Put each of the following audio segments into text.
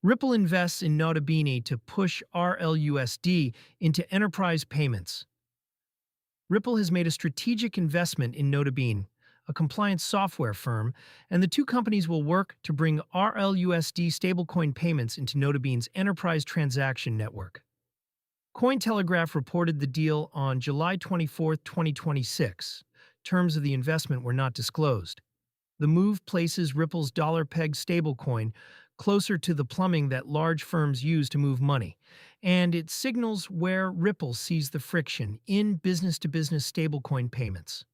Ripple invests in Notabene to push RLUSD into enterprise payments. Ripple has made a strategic investment in Notabene, a compliance software firm, and the two companies will work to bring RLUSD stablecoin payments into Notabene's enterprise transaction network. Cointelegraph reported the deal on July 24, 2026. Terms of the investment were not disclosed. The move places Ripple's dollar-pegged stablecoin closer to the plumbing that large firms use to move money, and it signals where Ripple sees the friction in business-to-business stablecoin payments.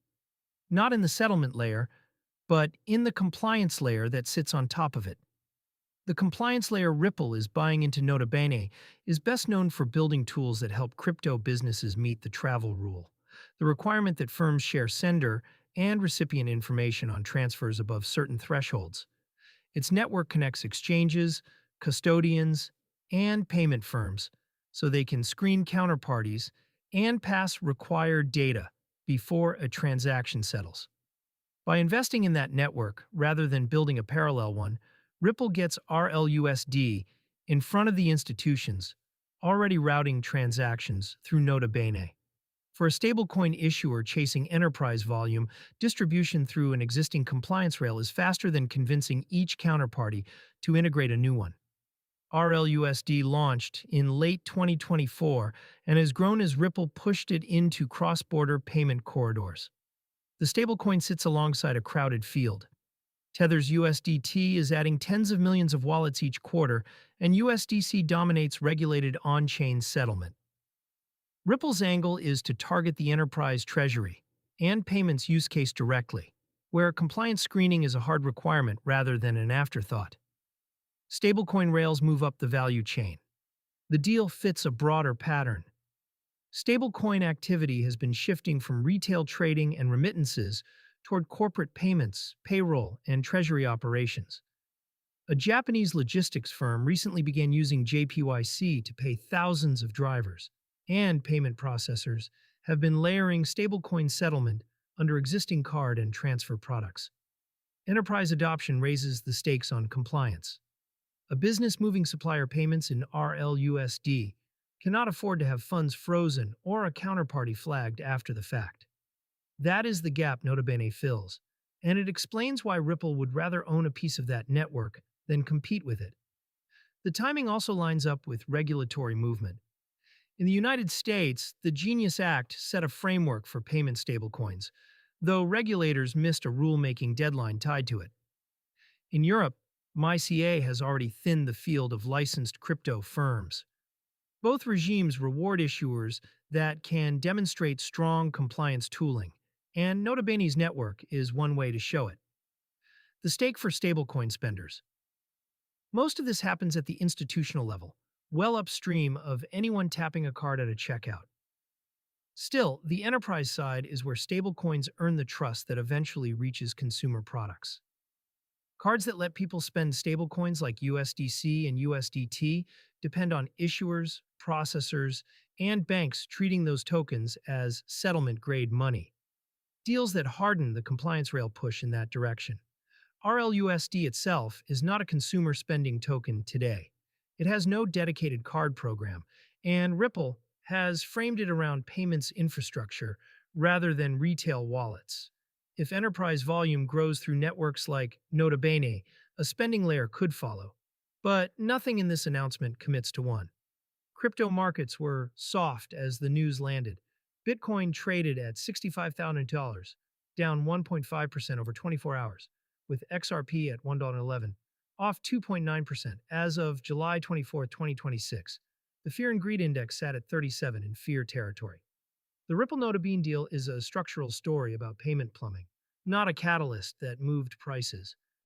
Not in the settlement layer, but in the compliance layer that sits on top of it. The compliance layer Ripple is buying into Notabene is best known for building tools that help crypto businesses meet the travel rule, the requirement that firms share sender and recipient information on transfers above certain thresholds. Its network connects exchanges, custodians, and payment firms so they can screen counterparties and pass required data before a transaction settles. By investing in that network rather than building a parallel one, Ripple gets RLUSD in front of the institutions already routing transactions through Notabene. For a stablecoin issuer chasing enterprise volume, distribution through an existing compliance rail is faster than convincing each counterparty to integrate a new one. RLUSD launched in late 2024 and has grown as Ripple pushed it into cross-border payment corridors. The stablecoin sits alongside a crowded field. Tether's USDT is adding tens of millions of wallets each quarter, and USDC dominates regulated on-chain settlement. Ripple's angle is to target the enterprise treasury and payments use case directly, where compliance screening is a hard requirement rather than an afterthought. Stablecoin rails move up the value chain. The deal fits a broader pattern. Stablecoin activity has been shifting from retail trading and remittances toward corporate payments, payroll, and treasury operations. A Japanese logistics firm recently began using JPYC to pay thousands of drivers, and payment processors have been layering stablecoin settlement under existing card and transfer products. Enterprise adoption raises the stakes on compliance. A business moving supplier payments in RLUSD cannot afford to have funds frozen or a counterparty flagged after the fact. That is the gap Notabene fills, and it explains why Ripple would rather own a piece of that network than compete with it. The timing also lines up with regulatory movement. In the United States, the Genius Act set a framework for payment stablecoins, though regulators missed a rulemaking deadline tied to it. In Europe, MiCA has already thinned the field of licensed crypto firms. Both regimes reward issuers that can demonstrate strong compliance tooling, and Notabene's network is one way to show it. The stake for stablecoin spenders. Most of this happens at the institutional level, well upstream of anyone tapping a card at a checkout. Still, the enterprise side is where stablecoins earn the trust that eventually reaches consumer products. Cards that let people spend stablecoins like USDC and USDT depend on issuers, processors, and banks treating those tokens as settlement-grade money. Deals that harden the compliance rail push in that direction. RLUSD itself is not a consumer spending token today. It has no dedicated card program, and Ripple has framed it around payments infrastructure rather than retail wallets. If enterprise volume grows through networks like Notabene, a spending layer could follow. But nothing in this announcement commits to one. Crypto markets were soft as the news landed. Bitcoin traded at $65,000, down 1.5% over 24 hours, with XRP at $1.11, off 2.9% as of July 24, 2026. The Fear and Greed Index sat at 37 in fear territory. The Ripple Notabene deal is a structural story about payment plumbing, not a catalyst that moved prices.